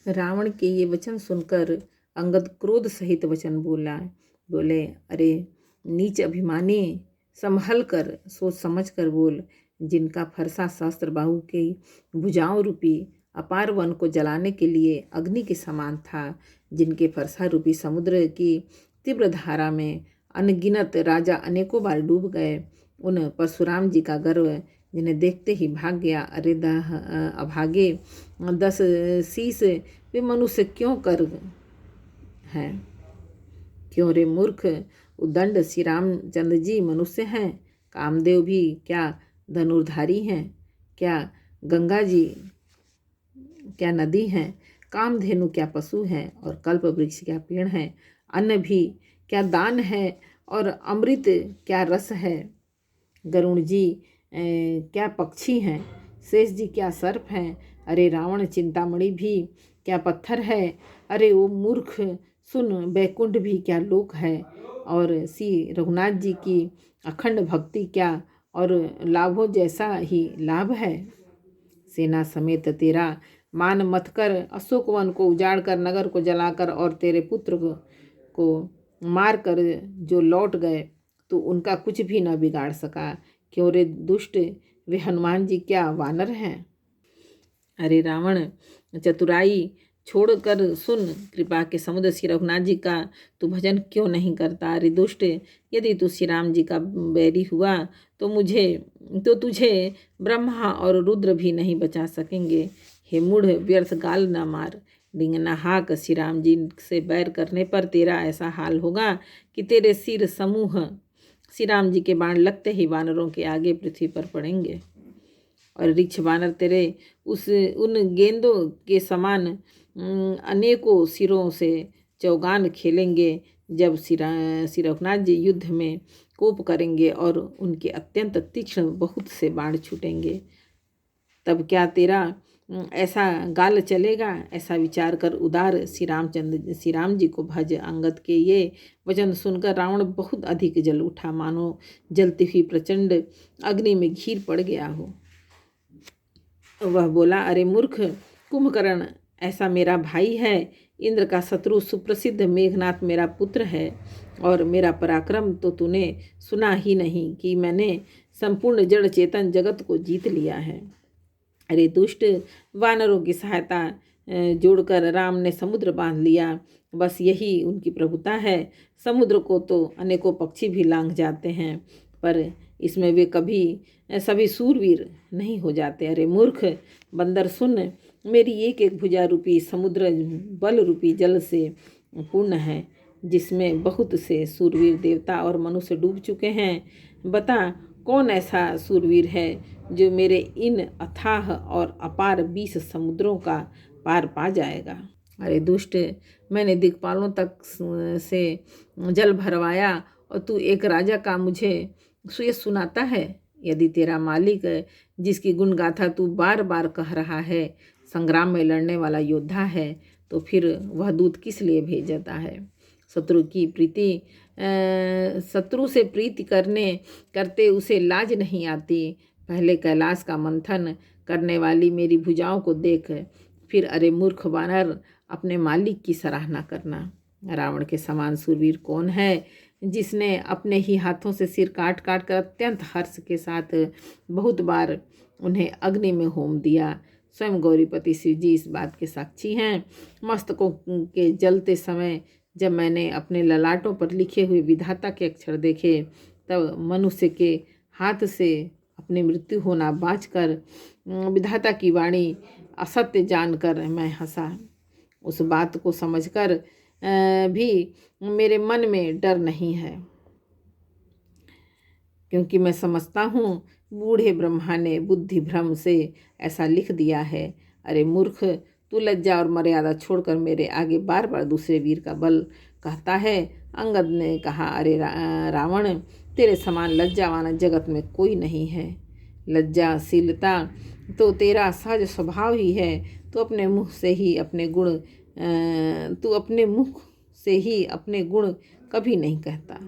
रावण के ये वचन सुनकर अंगद क्रोध सहित वचन बोले, अरे नीच अभिमानी, संभल कर सोच समझ कर बोल। जिनका फरसा सहस्त्र बाहु के भुजाओं रूपी अपार वन को जलाने के लिए अग्नि के समान था, जिनके फरसा रूपी समुद्र की तीव्र धारा में अनगिनत राजा अनेकों बार डूब गए, उन परशुराम जी का गर्व जिन्हें देखते ही भाग गया। अरे अभागे 10 शीस वे मनुष्य क्यों कर हैं? क्यों रे मूर्ख उदंड, श्री रामचंद्र जी मनुष्य हैं? कामदेव भी क्या धनुर्धारी हैं? क्या गंगा जी क्या नदी हैं? कामधेनु क्या पशु हैं? और कल्प वृक्ष क्या पेड़ हैं? अन्न भी क्या दान है? और अमृत क्या रस है? गरुण जी क्या पक्षी हैं? शेष जी क्या सर्प हैं? अरे रावण चिंतामणि भी क्या पत्थर है? अरे ओ मूर्ख सुन, बैकुंठ भी क्या लोक है? और श्री रघुनाथ जी की अखंड भक्ति क्या और लाभों जैसा ही लाभ है? सेना समेत तेरा मान मत कर, अशोक वन को उजाड़ कर, नगर को जलाकर और तेरे पुत्र को मार कर जो लौट गए तो उनका कुछ भी न बिगाड़ सका। क्यों रे दुष्ट, वे हनुमान जी क्या वानर हैं? अरे रावण चतुराई छोड़कर सुन, कृपा के समुद्र श्री रघुनाथ जी का तू भजन क्यों नहीं करता? अरे दुष्ट, यदि तू श्री राम जी का बैरी हुआ तो तुझे ब्रह्मा और रुद्र भी नहीं बचा सकेंगे। हे मूढ़, व्यर्थ गाल न मार, डिंगना हाक। श्री राम जी से बैर करने पर तेरा ऐसा हाल होगा कि तेरे सिर समूह श्री राम जी के बाण लगते ही वानरों के आगे पृथ्वी पर पड़ेंगे और ऋक्ष वानर तेरे उन गेंदों के समान अनेकों सिरों से चौगान खेलेंगे। जब श्री रघुनाथ जी युद्ध में कोप करेंगे और उनके अत्यंत तीक्ष्ण बहुत से बाण छूटेंगे, तब क्या तेरा ऐसा गाल चलेगा? ऐसा विचार कर उदार श्री राम जी को भज। अंगद के ये वचन सुनकर रावण बहुत अधिक जल उठा, मानो जलती हुई प्रचंड अग्नि में घीर पड़ गया हो। वह बोला, अरे मूर्ख कुंभकर्ण ऐसा मेरा भाई है, इंद्र का शत्रु सुप्रसिद्ध मेघनाथ मेरा पुत्र है, और मेरा पराक्रम तो तूने सुना ही नहीं कि मैंने संपूर्ण जड़ चेतन जगत को जीत लिया है। अरे दुष्ट, वानरों की सहायता जोड़कर राम ने समुद्र बांध लिया, बस यही उनकी प्रभुता है। समुद्र को तो अनेकों पक्षी भी लांघ जाते हैं, पर इसमें वे कभी सभी सूरवीर नहीं हो जाते। अरे मूर्ख बंदर सुन, मेरी एक एक भुजा रूपी समुद्र बल रूपी जल से पूर्ण है, जिसमें बहुत से सूरवीर देवता और मनुष्य डूब चुके हैं। बता, कौन ऐसा सूरवीर है जो मेरे इन अथाह और अपार 20 समुद्रों का पार पा जाएगा? अरे दुष्ट, मैंने दिक्पालों तक से जल भरवाया और तू एक राजा का मुझे ये सुनाता है? यदि तेरा मालिक, जिसकी गुण गाथा तू बार बार कह रहा है, संग्राम में लड़ने वाला योद्धा है, तो फिर वह दूत किस लिए भेजता है? शत्रु से प्रीति करते उसे लाज नहीं आती। पहले कैलाश का मंथन करने वाली मेरी भुजाओं को देख, फिर अरे मूर्ख वानर अपने मालिक की सराहना करना। रावण के समान सूरवीर कौन है, जिसने अपने ही हाथों से सिर काट काट कर अत्यंत हर्ष के साथ बहुत बार उन्हें अग्नि में होम दिया? स्वयं गौरीपति शिव जी इस बात के साक्षी हैं। मस्तकों के जलते समय जब मैंने अपने ललाटों पर लिखे हुए विधाता के अक्षर देखे, तब मनुष्य के हाथ से अपनी मृत्यु होना बाँचकर विधाता की वाणी असत्य जानकर मैं हंसा। उस बात को समझकर भी मेरे मन में डर नहीं है, क्योंकि मैं समझता हूँ बूढ़े ब्रह्मा ने बुद्धि भ्रम से ऐसा लिख दिया है। अरे मूर्ख, तू लज्जा और मर्यादा छोड़कर मेरे आगे बार बार दूसरे वीर का बल कहता है। अंगद ने कहा, अरे रावण, तेरे समान लज्जावान जगत में कोई नहीं है। लज्जाशीलता तो तेरा सहज स्वभाव ही है। तू अपने मुख से ही अपने गुण कभी नहीं कहता।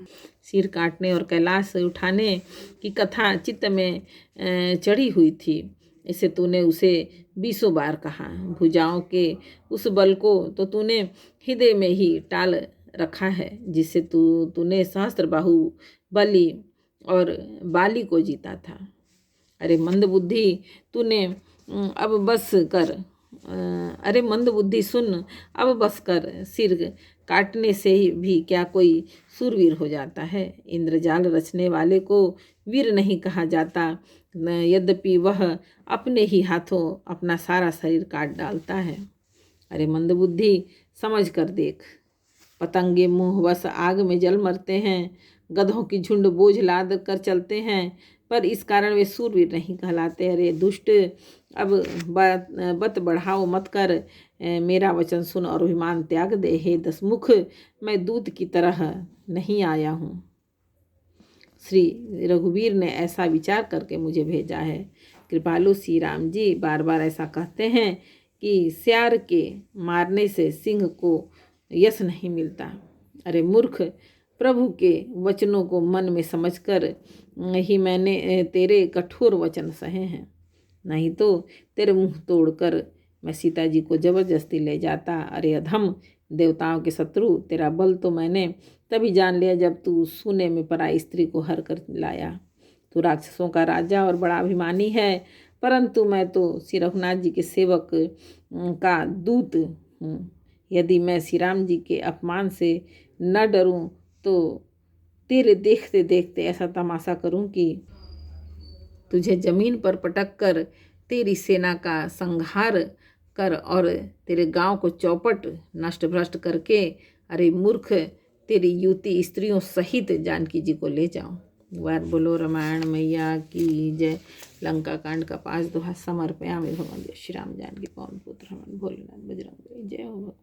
सिर काटने और कैलाश उठाने की कथा चित्त में चढ़ी हुई थी। इसे तूने उसे 20 बार कहा। भुजाओं के उस बल को तो तूने हृदय में ही टाल रखा है, जिससे तूने सहस्त्रबाहु बलि और बाली को जीता था। अरे मंदबुद्धि तूने अब बस कर अरे मंदबुद्धि सुन, अब बस कर। सिर काटने से ही भी क्या कोई सूरवीर हो जाता है? इंद्रजाल रचने वाले को वीर नहीं कहा जाता, यद्यपि वह अपने ही हाथों अपना सारा शरीर काट डालता है। अरे मंदबुद्धि समझ कर देख, पतंगे मुंह बस आग में जल मरते हैं, गधों की झुंड बोझ लाद कर चलते हैं, पर इस कारण वे सूरवीर नहीं कहलाते। अरे दुष्ट, अब बत बढ़ाओ मत कर, मेरा वचन सुन और अभिमान त्याग दे। हे दसमुख, मैं दूत की तरह नहीं आया हूँ। श्री रघुवीर ने ऐसा विचार करके मुझे भेजा है। कृपालु श्री राम जी बार बार ऐसा कहते हैं कि सियार के मारने से सिंह को यश नहीं मिलता। अरे मूर्ख, प्रभु के वचनों को मन में समझकर ही मैंने तेरे कठोर वचन सहे हैं, नहीं तो तेरे मुंह तोड़कर मैं सीता जी को जबरदस्ती ले जाता। अरे अधम, देवताओं के शत्रु, तेरा बल तो मैंने तभी जान लिया जब तू सोने में पराई स्त्री को हर कर लाया। तू राक्षसों का राजा और बड़ा अभिमानी है, परंतु मैं तो श्री रघुनाथ जी के सेवक का दूत हूँ। यदि मैं श्री राम जी के अपमान से न डरूं तो तेरे देखते देखते ऐसा तमाशा करूं कि तुझे जमीन पर पटक कर तेरी सेना का संहार कर और तेरे गांव को चौपट नष्ट भ्रष्ट करके, अरे मूर्ख, तेरी युवती स्त्रियों सहित जानकी जी को ले जाऊं। वार बोलो रामायण मैया की जय। लंका कांड का 5 दोहा समर्पयामि। भगवान जय श्री राम जानकी पवन पुत्र हनुमान भोलेनाथ बजरंग बली। जय हो।